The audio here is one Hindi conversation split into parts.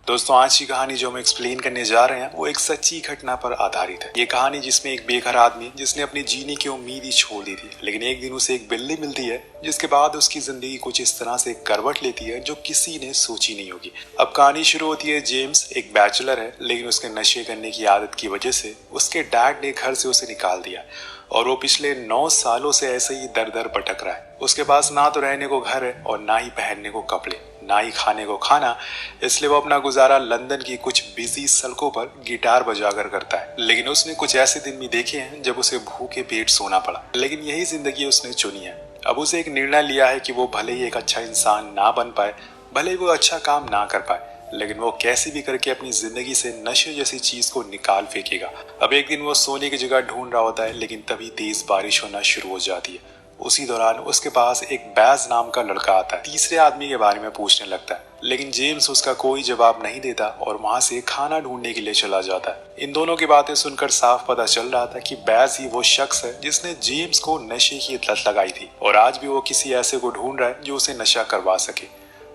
दोस्तों, आज की कहानी जो हम एक्सप्लेन करने जा रहे हैं वो एक सच्ची घटना पर आधारित है। ये कहानी जिसमें एक बेघर आदमी जिसने अपनी जीने की उम्मीद ही छोड़ दी थी, लेकिन एक दिन उसे एक बिल्ली मिलती है जिसके बाद उसकी जिंदगी कुछ इस तरह से करवट लेती है जो किसी ने सोची नहीं होगी। अब कहानी शुरू होती है। जेम्स एक बैचलर है, लेकिन उसके नशे करने की आदत की वजह से उसके डैड ने घर से उसे निकाल दिया और वो पिछले 9 सालों से ऐसे ही दर दर भटक रहा है। उसके पास ना तो रहने को घर है और ना ही पहनने को कपड़े, ना ही खाने को खाना, इसलिए वो अपना गुजारा लंदन की कुछ बिजी सड़कों पर गिटार बजाकर करता है। लेकिन उसने कुछ ऐसे दिन भी देखे हैं जब उसे भूखे पेट सोना पड़ा, लेकिन यही जिंदगी उसने चुनी है। अब उसे एक निर्णय लिया है कि वो भले ही एक अच्छा इंसान ना बन पाए, भले ही वो अच्छा काम ना कर पाए, लेकिन वो कैसे भी करके अपनी जिंदगी से नशे जैसी चीज को निकाल फेंकेगा। अब एक दिन वो सोने की जगह ढूंढ रहा होता है, लेकिन तभी तेज बारिश होना शुरू हो जाती है। उसी दौरान उसके पास एक बैज नाम का लड़का आता है, तीसरे आदमी के बारे में पूछने लगता है, लेकिन जेम्स उसका कोई जवाब नहीं देता और वहां से खाना ढूंढने के लिए चला जाता है। इन दोनों की बातें सुनकर साफ पता चल रहा था कि बैज ही वो शख्स है जिसने जेम्स को नशे की लत लगाई थी और आज भी वो किसी ऐसे को ढूंढ रहा है जो उसे नशा करवा सके।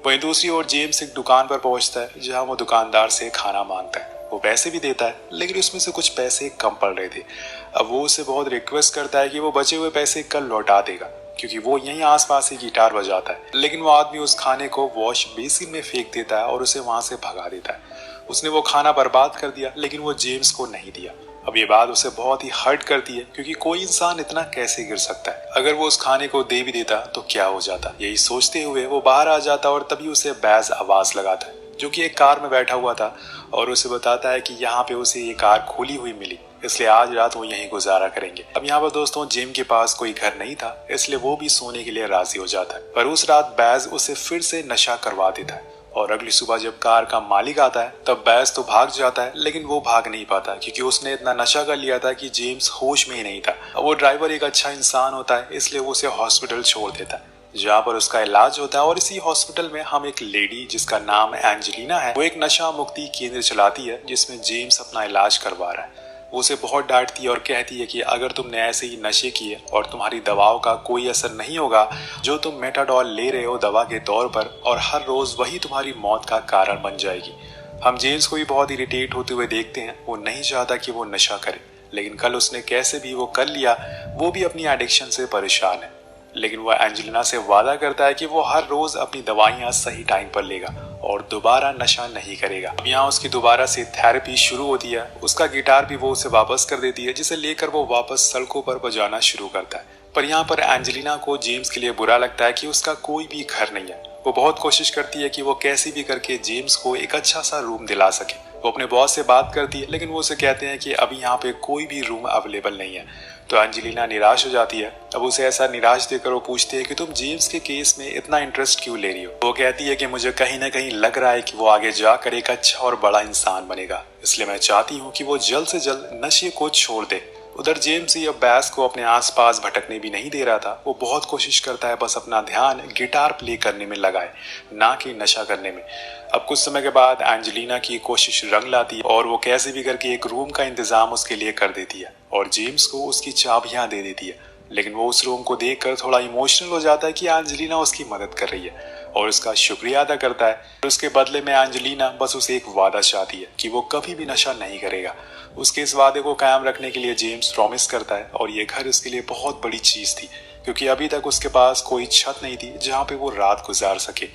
वहीं दूसरी ओर जेम्स एक दुकान पर पहुंचता है जहां वो दुकानदार से खाना मांगता है। वो पैसे भी देता है, लेकिन उसमें से कुछ पैसे कम पड़ रहे थे। अब वो उसे बहुत रिक्वेस्ट करता है कि वो बचे हुए पैसे कल लौटा देगा, क्योंकि वो यहीं आसपास ही गिटार बजाता है। लेकिन वो आदमी उस खाने को वॉश बेसिन में फेंक देता है और उसे वहां से भगा देता है। उसने वो खाना बर्बाद कर दिया, लेकिन वो जेम्स को नहीं दिया। अब ये बात उसे बहुत ही हर्ट करती है, क्योंकि कोई इंसान इतना कैसे गिर सकता है। अगर वो उस खाने को दे भी देता तो क्या हो जाता। यही सोचते हुए वो बाहर आ जाता और तभी उसे बैज आवाज लगाता है, जो कि एक कार में बैठा हुआ था, और उसे बताता है कि यहाँ पे उसे ये कार खुली हुई मिली, इसलिए आज रात वो यहीं गुजारा करेंगे। अब यहाँ पर दोस्तों जेम के पास कोई घर नहीं था, इसलिए वो भी सोने के लिए राजी हो जाता है। पर उस रात बैज उसे फिर से नशा करवा देता है और अगली सुबह जब कार का मालिक आता है तब बैज तो भाग जाता है, लेकिन वो भाग नहीं पाता क्योंकि उसने इतना नशा कर लिया था कि जेम्स होश में ही नहीं था। वो ड्राइवर एक अच्छा इंसान होता है, इसलिए वो उसे हॉस्पिटल छोड़ देता है जहाँ पर उसका इलाज होता है। और इसी हॉस्पिटल में हम एक लेडी जिसका नाम एंजेलिना है, वो एक नशा मुक्ति केंद्र चलाती है जिसमें जेम्स अपना इलाज करवा रहा है। वो उसे बहुत डांटती है और कहती है कि अगर तुमने ऐसे ही नशे किए और तुम्हारी दवाओं का कोई असर नहीं होगा, जो तुम मेटाडॉल ले रहे हो दवा के तौर पर, और हर रोज वही तुम्हारी मौत का कारण बन जाएगी। हम जेम्स को भी बहुत इरिटेट होते हुए देखते हैं। वो नहीं चाहता कि वो नशा करे, लेकिन कल उसने कैसे भी वो कर लिया। वो भी अपनी एडिक्शन से परेशान है, लेकिन वह एंजेलिना से वादा करता है कि वो हर रोज अपनी दवाइयां सही टाइम पर लेगा और दोबारा नशा नहीं करेगा। अब यहाँ उसकी दोबारा से थेरेपी शुरू होती है। उसका गिटार भी वो उसे वापस कर देती है, जिसे लेकर वो वापस सड़कों पर बजाना शुरू करता है। पर यहाँ पर एंजेलिना को जेम्स के लिए बुरा लगता है कि उसका कोई भी घर नहीं है। वो बहुत कोशिश करती है कि वो कैसे भी करके जेम्स को एक अच्छा सा रूम दिला सके। वो अपने बॉस से बात करती है, लेकिन वो उसे कहते हैं कि अभी यहाँ पे कोई भी रूम अवेलेबल नहीं है। तो एंजेलिना निराश हो जाती है। अब उसे ऐसा निराश देकर वो पूछती है कि तुम जेम्स के केस में इतना इंटरेस्ट क्यों ले रही हो। वो कहती है कि मुझे कहीं ना कहीं लग रहा है कि वो आगे जाकर एक अच्छा और बड़ा इंसान बनेगा, इसलिए मैं चाहती हूँ कि वो जल्द से जल्द नशे को छोड़ दे। उधर जेम्स ही अब बैस को अपने आसपास भटकने भी नहीं दे रहा था। वो बहुत कोशिश करता है बस अपना ध्यान गिटार प्ले करने में लगाए, ना कि नशा करने में। अब कुछ समय के बाद एंजेलिना की कोशिश रंग लाती है और वो कैसे भी करके एक रूम का इंतजाम उसके लिए कर देती है और जेम्स को उसकी चाबियां दे देती है। लेकिन वो उस रूम को देखकर थोड़ा इमोशनल हो जाता है कि एंजेलिना उसकी मदद कर रही है और उसका शुक्रिया अदा करता है। और उसके बदले में एंजेलिना बस उसे एक वादा चाहती है कि वो कभी भी नशा नहीं करेगा। उसके इस वादे को कायम रखने के लिए जेम्स प्रॉमिस करता है और ये घर उसके लिए बहुत बड़ी चीज थी, क्योंकि अभी तक उसके पास कोई छत नहीं थी जहाँ पे वो रात गुजार सके।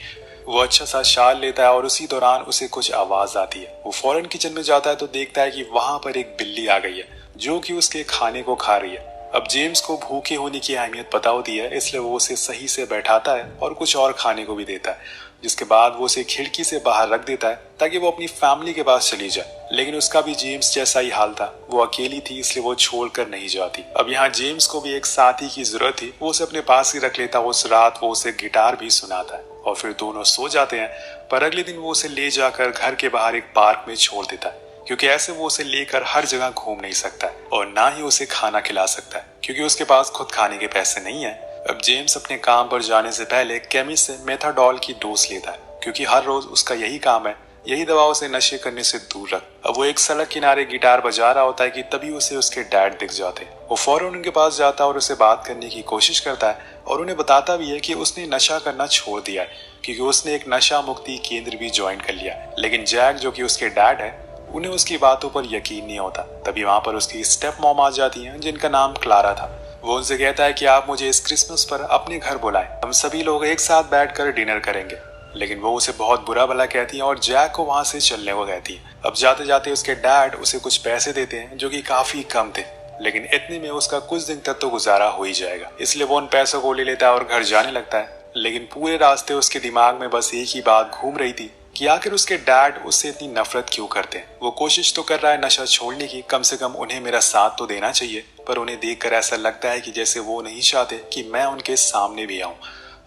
वो अच्छा सा शाल लेता है और उसी दौरान उसे कुछ आवाज आती है। वो फौरन किचन में जाता है तो देखता है कि वहां पर एक बिल्ली आ गई है जो कि उसके खाने को खा रही है। अब जेम्स को भूखे होने की अहमियत पता होती है, इसलिए वो उसे सही से बैठाता है और कुछ और खाने को भी देता है, जिसके बाद वो उसे खिड़की से बाहर रख देता है ताकि वो अपनी फैमिली के पास चली जाए। लेकिन उसका भी जेम्स जैसा ही हाल था। वो अकेली थी, इसलिए वो छोड़कर नहीं जाती। अब यहाँ जेम्स को भी एक साथी की जरूरत थी। वो उसे अपने पास ही रख लेता। उस रात वो उसे गिटार भी सुनाता है और फिर दोनों सो जाते हैं। पर अगले दिन वो उसे ले जाकर घर के बाहर एक पार्क में छोड़ देता है, क्योंकि ऐसे वो उसे लेकर हर जगह घूम नहीं सकता है और ना ही उसे खाना खिला सकता है, क्योंकि उसके पास खुद खाने के पैसे नहीं है। अब जेम्स अपने काम पर जाने से पहले केमिस्ट से मेथाडॉल की डोज लेता है, क्योंकि हर रोज उसका यही काम है, यही दवा उसे नशे करने से दूर रख। अब वो एक सड़क किनारे गिटार बजा रहा होता है कि तभी उसे उसके डैड दिख जाते हैं। वो फौरन उनके पास जाता है और उसे बात करने की कोशिश करता है और उन्हें बताता भी है कि उसने नशा करना छोड़ दिया है, क्योंकि उसने एक नशा मुक्ति केंद्र भी ज्वाइन कर लिया। लेकिन जैक जो कि उसके डैड है, उन्हें उसकी बातों पर यकीन नहीं होता। तभी वहाँ पर उसकी स्टेप मॉम आ जाती हैं जिनका नाम क्लारा था। वो उनसे कहता है कि आप मुझे इस क्रिसमस पर अपने घर बुलाएं, हम सभी लोग एक साथ बैठकर डिनर करेंगे। लेकिन वो उसे बहुत बुरा भला कहती है और जैक को वहाँ से चलने को कहती है। अब जाते जाते उसके डैड उसे कुछ पैसे देते हैं जो कि काफी कम थे, लेकिन इतने में उसका कुछ दिन तक तो गुजारा हो ही जाएगा। इसलिए वो उन पैसों को ले लेता है और घर जाने लगता है। लेकिन पूरे रास्ते उसके दिमाग में बस एक ही बात घूम रही थी कि आखिर उसके डैड उससे इतनी नफरत क्यों करते हैं। वो कोशिश तो कर रहा है नशा छोड़ने की, कम से कम उन्हें मेरा साथ तो देना चाहिए, पर उन्हें देखकर ऐसा लगता है कि जैसे वो नहीं चाहते कि मैं उनके सामने भी आऊं।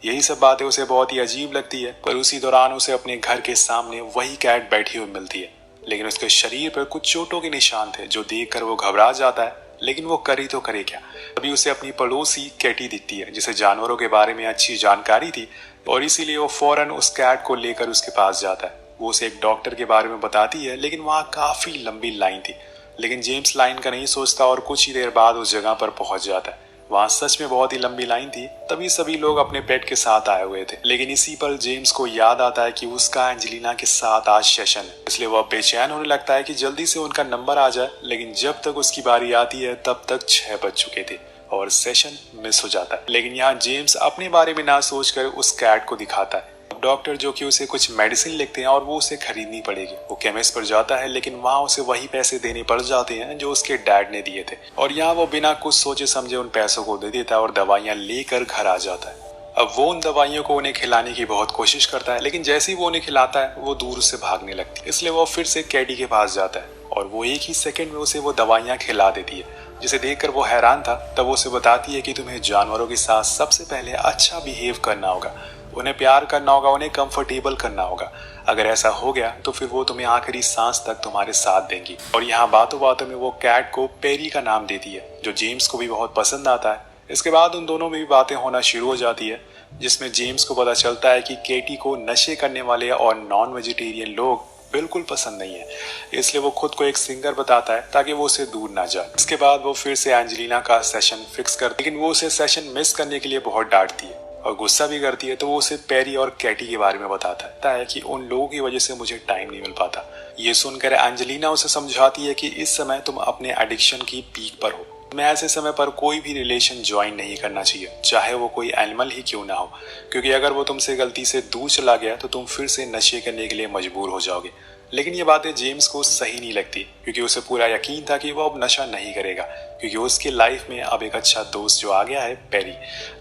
यही सब बातें उसे बहुत ही अजीब लगती है। पर उसी दौरान उसे अपने घर के सामने वही कैट बैठी हुई मिलती है, लेकिन उसके शरीर पर कुछ चोटों के निशान थे जो देखकर वो घबरा जाता है। लेकिन वो करे तो करे क्या। अभी उसे अपनी पड़ोसी कैटी दिखती है जिसे जानवरों के बारे में अच्छी जानकारी थी और इसीलिए वो फौरन उस कैट को लेकर उसके पास जाता है। वो उसे एक डॉक्टर के बारे में बताती है, लेकिन वहाँ काफी लंबी लाइन थी। लेकिन जेम्स लाइन का नहीं सोचता और कुछ ही देर बाद उस जगह पर पहुंच जाता है। वहाँ सच में बहुत ही लंबी लाइन थी। तभी सभी लोग अपने पेट के साथ आए हुए थे। लेकिन इसी पर जेम्स को याद आता है कि उसका एंजेलिना के साथ आज सेशन है, इसलिए वह बेचैन होने लगता है कि जल्दी से उनका नंबर आ जाए। लेकिन जब तक उसकी बारी आती है तब तक 6 बज चुके थे और सेशन मिस हो जाता है। लेकिन यहाँ जेम्स अपने बारे में ना सोचकर उस कैट को दिखाता है। डॉक्टर जो कि उसे कुछ मेडिसिन लिखते हैं और वो उसे खरीदनी पड़ेगी। वो केमिस्ट पर जाता है, लेकिन वहाँ उसे वही पैसे देने पड़ जाते हैं जो उसके डैड ने दिए थे। और यहाँ वो बिना कुछ सोचे समझे उन पैसों को दे देता है और दवाइयाँ लेकर घर आ जाता है। अब वो उन दवाइयों को उन्हें खिलाने की बहुत कोशिश करता है, लेकिन जैसे ही वो उन्हें खिलाता है वो दूर से भागने लगती है। इसलिए वो फिर से कैडी के पास जाता है और वो एक ही सेकंड में उसे वो दवाइयाँ खिला देती है, जिसे देखकर वो हैरान था। तब वो उसे बताती है कि तुम्हें जानवरों के साथ सबसे पहले अच्छा बिहेव करना होगा, उन्हें प्यार करना होगा, उन्हें कंफर्टेबल करना होगा। अगर ऐसा हो गया तो फिर वो तुम्हें आखिरी सांस तक तुम्हारे साथ देंगी। और यहाँ बातों बातों में वो कैट को पेरी का नाम देती है, जो जेम्स को भी बहुत पसंद आता है। इसके बाद उन दोनों में भी बातें होना शुरू हो जाती है, जिसमें जेम्स को पता चलता है कि केटी को नशे करने वाले और नॉन वेजिटेरियन लोग बिल्कुल पसंद नहीं है। इसलिए वो खुद को एक सिंगर बताता है ताकि वो उसे दूर ना जाए। इसके बाद वो फिर से एंजेलिना का सेशन फिक्स करती है, लेकिन वो उसे सेशन मिस करने के लिए बहुत डांटती है और गुस्सा भी करती है। तो वो उसे पेरी और कैटी के बारे में बताता है कि उन लोगों की वजह से मुझे टाइम नहीं मिल पाता। ये सुनकर एंजेलिना उसे समझाती है कि इस समय तुम अपने एडिक्शन की पीक पर हो। तुम्हें ऐसे समय पर कोई भी रिलेशन ज्वाइन नहीं करना चाहिए, चाहे वो कोई एनिमल ही क्यों ना हो, क्योंकि अगर वो तुमसे गलती से दूर चला गया तो तुम फिर से नशे करने के लिए मजबूर हो जाओगे। लेकिन ये बातें जेम्स को सही नहीं लगती, क्योंकि उसे पूरा यकीन था कि वो अब नशा नहीं करेगा, क्योंकि उसके लाइफ में अब एक अच्छा दोस्त जो आ गया है, पेरी,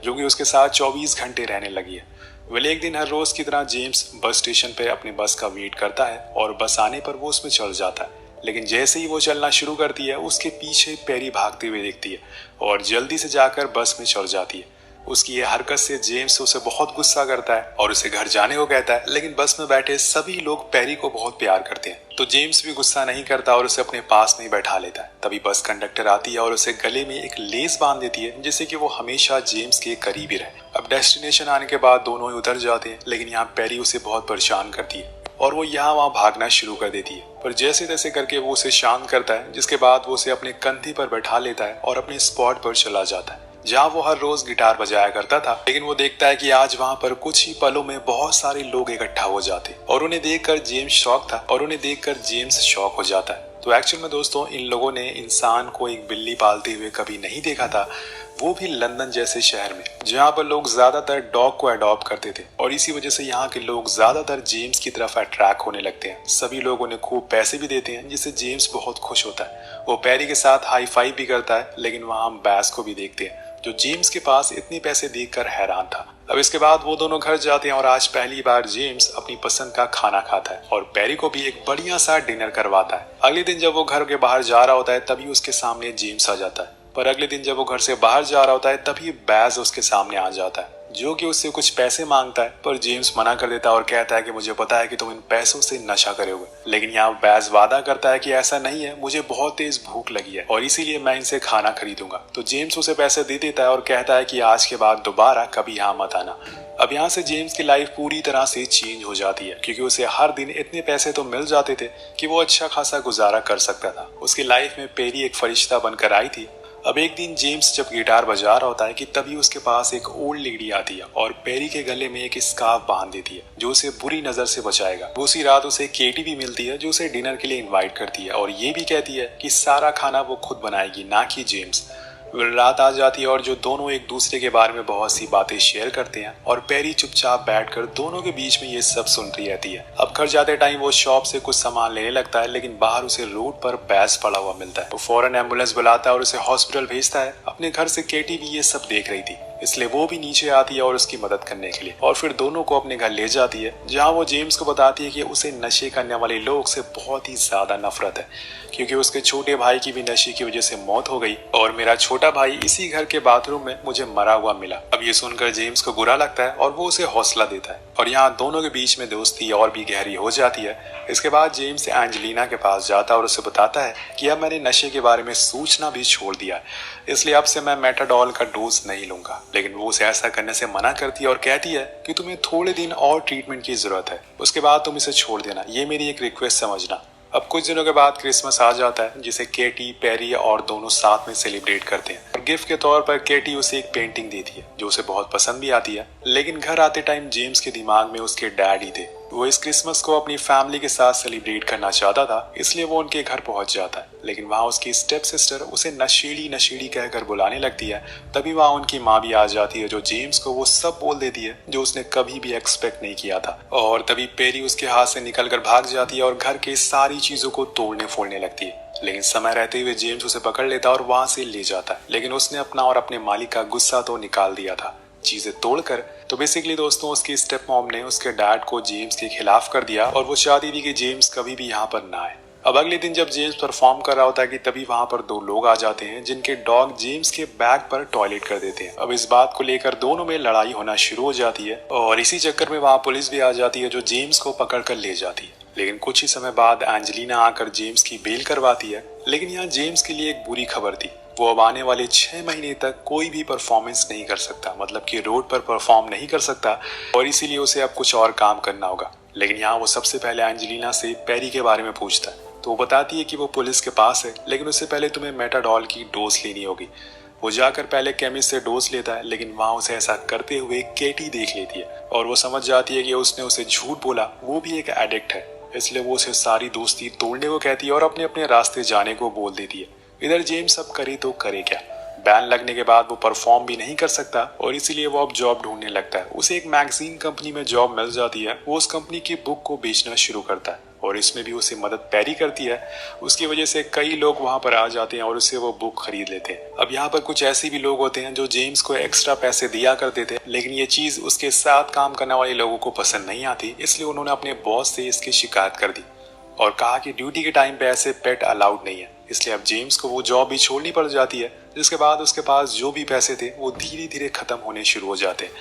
जो कि उसके साथ 24 घंटे रहने लगी है। वेल, एक दिन हर रोज की तरह जेम्स बस स्टेशन पे अपने बस का वेट करता है और बस आने पर वो उसमें चढ़ जाता है। लेकिन जैसे ही वो चलना शुरू करती है, उसके पीछे पेरी भागते हुए दिखती है और जल्दी से जाकर बस में चढ़ जाती है। उसकी ये हरकत से जेम्स उसे बहुत गुस्सा करता है और उसे घर जाने को कहता है। लेकिन बस में बैठे सभी लोग पेरी को बहुत प्यार करते हैं, तो जेम्स भी गुस्सा नहीं करता और उसे अपने पास में बैठा लेता है। तभी बस कंडक्टर आती है और उसे गले में एक लेस बांध देती है, जिससे कि वो हमेशा जेम्स के करीब ही रहे। अब डेस्टिनेशन आने के बाद दोनों ही उतर जाते हैं, लेकिन यहाँ पेरी उसे बहुत परेशान करती है और वो यहाँ वहाँ भागना शुरू कर देती है। पर जैसे तैसे करके वो उसे शांत करता है, जिसके बाद वो उसे अपने कंधे पर बैठा लेता है और अपने स्पॉट पर चला जाता है जहाँ वो हर रोज गिटार बजाया करता था। लेकिन वो देखता है कि आज वहाँ पर कुछ ही पलों में बहुत सारे लोग इकट्ठा हो जाते और उन्हें देखकर जेम्स शॉक हो जाता है। तो एक्चुअल में दोस्तों, इन लोगों ने इंसान को एक बिल्ली पालते हुए कभी नहीं देखा था, वो भी लंदन जैसे शहर में, जहाँ पर लोग ज्यादातर डॉग को अडॉप्ट करते थे। और इसी वजह से यहाँ के लोग ज्यादातर जेम्स की तरफ अट्रैक्ट होने लगते हैं। सभी लोग उन्हें खूब पैसे भी देते हैं, जिससे जेम्स बहुत खुश होता है। वो पेरी के साथ हाई फाइव भी करता है। लेकिन वहाँ हम बैस को भी देखते हैं, जो जेम्स के पास इतने पैसे देखकर हैरान था। अब इसके बाद वो दोनों घर जाते हैं और आज पहली बार जेम्स अपनी पसंद का खाना खाता है और पेरी को भी एक बढ़िया सा डिनर करवाता है। अगले दिन जब वो घर के बाहर जा रहा होता है, तभी उसके सामने जेम्स आ जाता है। पर अगले दिन जब वो घर से बाहर जा रहा होता है, तभी बैज उसके सामने आ जाता है, जो कि उससे कुछ पैसे मांगता है। पर जेम्स मना कर देता है और कहता है कि मुझे पता है कि तुम इन पैसों से नशा करोगे। लेकिन यहाँ बैज वादा करता है कि ऐसा नहीं है, मुझे बहुत तेज भूख लगी है और इसीलिए मैं इनसे खाना खरीदूंगा। तो जेम्स उसे पैसे दे देता है और कहता है कि आज के बाद दोबारा कभी यहाँ मत आना। अब यहाँ से जेम्स की लाइफ पूरी तरह से चेंज हो जाती है, क्योंकि उसे हर दिन इतने पैसे तो मिल जाते थे कि वो अच्छा खासा गुजारा कर सकता था। उसकी लाइफ में पेरी एक फरिश्ता बनकर आई थी। अब एक दिन जेम्स जब गिटार बजा रहा होता है कि तभी उसके पास एक ओल्ड लेडी आती है और पेरी के गले में एक स्कार्फ बांध देती है जो उसे बुरी नजर से बचाएगा। उसी रात उसे केटी भी मिलती है जो उसे डिनर के लिए इनवाइट करती है और ये भी कहती है कि सारा खाना वो खुद बनाएगी, ना कि जेम्स। रात आ जाती है और जो दोनों एक दूसरे के बारे में बहुत सी बातें शेयर करते हैं और पेरी चुपचाप बैठकर दोनों के बीच में ये सब सुनती रहती है। अब घर जाते टाइम वो शॉप से कुछ सामान लेने लगता है लेकिन बाहर उसे रोड पर बैस पड़ा हुआ मिलता है। वो फौरन एम्बुलेंस बुलाता है और उसे हॉस्पिटल भेजता है। अपने घर से केटी भी ये सब देख रही थी, इसलिए वो भी नीचे आती है और उसकी मदद करने के लिए, और फिर दोनों को अपने घर ले जाती है जहां वो जेम्स को बताती है कि उसे नशे करने वाले लोग से बहुत ही ज्यादा नफरत है क्योंकि उसके छोटे भाई की भी नशे की वजह से मौत हो गई और मेरा छोटा भाई इसी घर के बाथरूम में मुझे मरा हुआ मिला। अब ये सुनकर जेम्स को बुरा लगता है और वो उसे हौसला देता है और यहाँ दोनों के बीच में दोस्ती और भी गहरी हो जाती है। इसके बाद जेम्स एंजेलिना के पास जाता है और उसे बताता है कि अब मैंने नशे के बारे में सोचना भी छोड़ दिया, इसलिए अब से मैं मेटाडॉल का डोज नहीं लूंगा। लेकिन वो उसे ऐसा करने से मना करती है और कहती है कि तुम्हें थोड़े दिन और ट्रीटमेंट की जरूरत है, उसके बाद तुम इसे छोड़ देना, ये मेरी एक रिक्वेस्ट समझना। अब कुछ दिनों के बाद क्रिसमस आ जाता है जिसे केटी, पेरी और दोनों साथ में सेलिब्रेट करते हैं और गिफ्ट के तौर पर केटी उसे एक पेंटिंग देती है जो उसे बहुत पसंद भी आती है। लेकिन घर आते टाइम जेम्स के दिमाग में उसके डैडी थे। वो इस क्रिसमस को अपनी फैमिली के साथ सेलिब्रेट करना चाहता था, इसलिए वो उनके घर पहुंच जाता है। लेकिन वहाँ उसकी स्टेप सिस्टर उसे नशेड़ी नशेड़ी कहकर बुलाने लगती है। तभी वहाँ उनकी माँ भी आ जाती है जो जेम्स को वो सब बोल देती है जो उसने कभी भी एक्सपेक्ट नहीं किया था। और तभी पेरी उसके हाथ से निकलकर भाग जाती है और घर के सारी चीजों को तोड़ने फोड़ने लगती है। लेकिन समय रहते हुए जेम्स उसे पकड़ लेता और वहां से ले जाता है। लेकिन उसने अपना और अपने मालिक का गुस्सा तो निकाल दिया था चीजें तोड़कर। तो बेसिकली दोस्तों, उसकी स्टेप मॉम ने उसके डैड को जेम्स के खिलाफ कर दिया और वो चाहती थी कि जेम्स कभी भी यहाँ पर ना आए। अब अगले दिन जब जेम्स परफॉर्म कर रहा होता है कि तभी वहां पर दो लोग आ जाते हैं जिनके डॉग जेम्स के बैग पर टॉयलेट कर देते हैं। अब इस बात को लेकर दोनों में लड़ाई होना शुरू हो जाती है और इसी चक्कर में वहां पुलिस भी आ जाती है जो जेम्स को पकड़ कर ले जाती है। लेकिन कुछ ही समय बाद एंजेलिना आकर जेम्स की बेल करवाती है। लेकिन यहाँ जेम्स के लिए एक बुरी खबर थी, वो अब आने वाले 6 महीने तक कोई भी परफॉर्मेंस नहीं कर सकता, मतलब कि रोड पर परफॉर्म नहीं कर सकता और इसीलिए उसे अब कुछ और काम करना होगा। लेकिन यहाँ वो सबसे पहले एंजेलिना से पेरी के बारे में पूछता है तो वो बताती है कि वो पुलिस के पास है, लेकिन उससे पहले तुम्हें मेटाडॉल की डोज लेनी होगी। वो जाकर पहले केमिस्ट से डोज लेता है, लेकिन वहाँ उसे ऐसा करते हुए केटी देख लेती है और वो समझ जाती है कि उसने उसे झूठ बोला, वो भी एक एडिक्ट है, इसलिए वो उसे सारी दोस्ती तोड़ने को कहती है और अपने अपने रास्ते जाने को बोल देती है। इधर जेम्स अब करे तो करे क्या, बैन लगने के बाद वो परफॉर्म भी नहीं कर सकता और इसीलिए वो अब जॉब ढूंढने लगता है। उसे एक मैगजीन कंपनी में जॉब मिल जाती है। वो उस कंपनी की बुक को बेचना शुरू करता है और इसमें भी उसे मदद पेरी करती है। उसकी वजह से कई लोग वहां पर आ जाते हैं और उससे वो बुक खरीद लेते हैं। अब यहाँ पर कुछ ऐसे भी लोग होते हैं जो जेम्स को एक्स्ट्रा पैसे दिया करते थे, लेकिन ये चीज उसके साथ काम करने वाले लोगों को पसंद नहीं आती, इसलिए उन्होंने अपने बॉस से इसकी शिकायत कर दी और कहा कि ड्यूटी के टाइम पे ऐसे पेट अलाउड नहीं है। इसलिए अब जेम्स को वो जॉब भी छोड़नी पड़ जाती है, जिसके बाद उसके पास जो भी पैसे थे वो धीरे धीरे खत्म होने शुरू हो जाते हैं।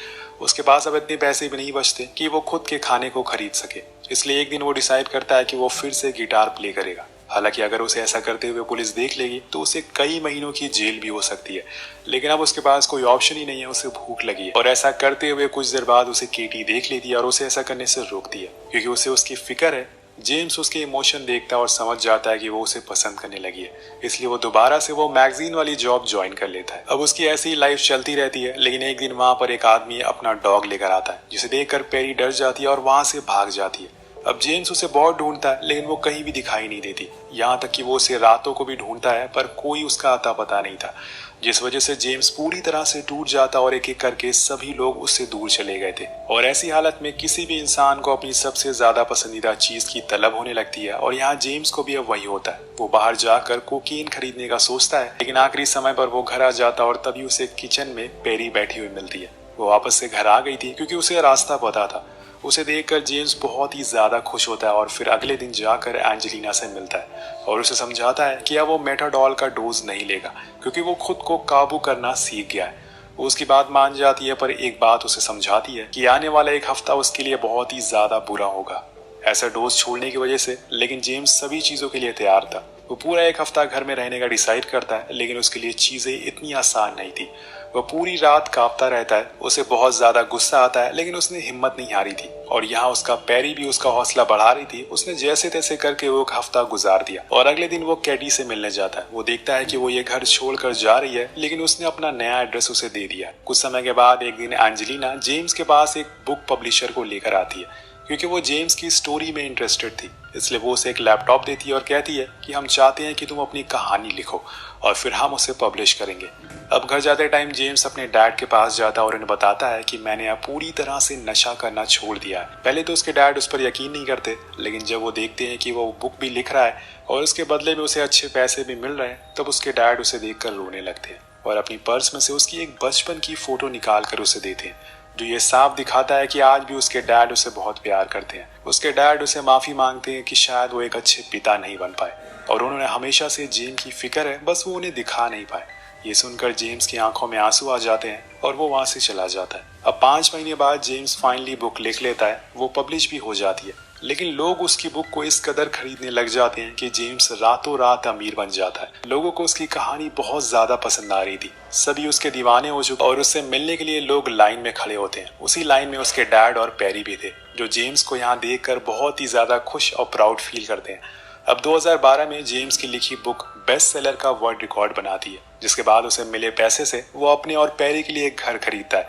उसके पास अब इतने पैसे भी नहीं बचते कि वो खुद के खाने को खरीद सके। इसलिए एक दिन वो डिसाइड करता है कि वो फिर से गिटार प्ले करेगा। हालांकि अगर उसे ऐसा करते हुए पुलिस देख लेगी तो उसे कई महीनों की जेल भी हो सकती है, लेकिन अब उसके पास कोई ऑप्शन ही नहीं है, उसे भूख लगी है। और ऐसा करते हुए कुछ देर बाद उसे केटी देख लेती है और उसे ऐसा करने से रोकती है क्योंकि उसे उसकी फिक्र है। जेम्स उसके इमोशन देखता है और समझ जाता है कि वो उसे पसंद करने लगी है, इसलिए वो दोबारा से वो मैगजीन वाली जॉब ज्वाइन कर लेता है। अब उसकी ऐसी ही लाइफ चलती रहती है, लेकिन एक दिन वहां पर एक आदमी अपना डॉग लेकर आता है जिसे देखकर पेरी डर जाती है और वहां से भाग जाती है। अब जेम्स उसे बहुत ढूंढता है, लेकिन वो कहीं भी दिखाई नहीं देती, यहाँ तक कि वो उसे रातों को भी ढूंढता है पर कोई उसका अता पता नहीं था, जिस वजह से जेम्स पूरी तरह से टूट जाता और एक एक करके सभी लोग उससे दूर चले गए थे। और ऐसी हालत में किसी भी इंसान को अपनी सबसे ज्यादा पसंदीदा चीज की तलब होने लगती है और यहाँ जेम्स को भी अब वही होता है। वो बाहर जाकर कोकीन खरीदने का सोचता है, लेकिन आखिरी समय पर वो घर आ जाता और तभी उसे किचन में पेरी बैठी हुई मिलती है। वो वापस से घर आ गई थी क्योंकि उसे रास्ता पता था। उसे देखकर जेम्स बहुत ही ज्यादा खुश होता है और फिर अगले दिन जाकर एंजेलिना से मिलता है और उसे समझाता है कि अब वो मेटाडॉल का डोज नहीं लेगा क्योंकि वो खुद को काबू करना सीख गया है। वो उसकी बात मान जाती है पर एक बात उसे समझाती है कि आने वाला एक हफ्ता उसके लिए बहुत ही ज्यादा बुरा होगा ऐसा डोज छोड़ने की वजह से। लेकिन जेम्स सभी चीजों के लिए तैयार था। वो पूरा एक हफ्ता घर में रहने का डिसाइड करता है, लेकिन उसके लिए चीजें इतनी आसान नहीं थी। वह पूरी रात कांपता रहता है, उसे बहुत ज्यादा गुस्सा आता है, लेकिन उसने हिम्मत नहीं हारी थी। और यहाँ उसका पैरी भी उसका हौसला बढ़ा रही थी। उसने जैसे तैसे करके वो एक हफ्ता गुजार दिया और अगले दिन वो कैडी से मिलने जाता है। वो देखता है कि वो ये घर छोड़कर जा रही है, लेकिन उसने अपना नया एड्रेस उसे दे दिया। कुछ समय के बाद एक दिन एंजेलिना जेम्स के पास एक बुक पब्लिशर को लेकर आती है, क्योंकि वो जेम्स की स्टोरी में इंटरेस्टेड थी। इसलिए वो उसे एक लैपटॉप देती है और कहती है कि हम चाहते हैं कि तुम अपनी कहानी लिखो और फिर हम उसे पब्लिश करेंगे। अब घर जाते टाइम जेम्स अपने डैड के पास जाता है और उन्हें बताता है कि मैंने अब पूरी तरह से नशा करना छोड़ दिया है। पहले तो उसके डैड उस पर यकीन नहीं करते, लेकिन जब वो देखते हैं कि वो बुक भी लिख रहा है और उसके बदले में उसे अच्छे पैसे भी मिल रहे हैं, तब उसके डैड उसे देखकर रोने लगते हैं और अपनी पर्स में से उसकी एक बचपन की फोटो निकाल कर उसे देते हैं, जो ये साफ दिखाता है कि आज भी उसके डैड उसे बहुत प्यार करते हैं। उसके डैड उसे माफी मांगते हैं कि शायद वो एक अच्छे पिता नहीं बन पाए और उन्होंने हमेशा से जेम्स की फिक्र है, बस वो उन्हें दिखा नहीं पाए। ये सुनकर जेम्स की आंखों में आंसू आ जाते हैं और वो वहां से चला जाता है। अब 5 महीने बाद जेम्स फाइनली बुक लिख लेता है, वो पब्लिश भी हो जाती है, लेकिन लोग उसकी बुक को इस कदर खरीदने लग जाते हैं कि जेम्स रातों रात अमीर बन जाता है। लोगों को उसकी कहानी बहुत ज्यादा पसंद आ रही थी, सभी उसके दीवाने हो चुके और उससे मिलने के लिए लोग लाइन में खड़े होते हैं। उसी लाइन में उसके डैड और पैरी भी थे, जो जेम्स को यहाँ देखकर बहुत ही ज्यादा खुश और प्राउड फील करते हैं। अब 2012 में जेम्स की लिखी बुक बेस्ट सेलर का वर्ल्ड रिकॉर्ड बनाती है, जिसके बाद उसे मिले पैसे से वो अपने और पैरी के लिए एक घर खरीदता है।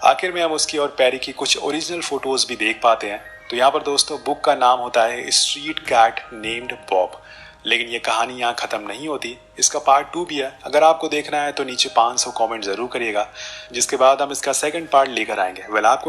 आखिर में हम उसकी और पैरी की कुछ ओरिजिनल फोटोज भी देख पाते हैं। तो यहाँ पर दोस्तों बुक का नाम होता है स्ट्रीट कैट नेम्ड बॉब। लेकिन ये कहानी यहाँ खत्म नहीं होती, इसका पार्ट 2 भी है। अगर आपको देखना है तो नीचे 500 कमेंट जरूर करिएगा, जिसके बाद हम इसका सेकंड पार्ट लेकर आएंगे। आपको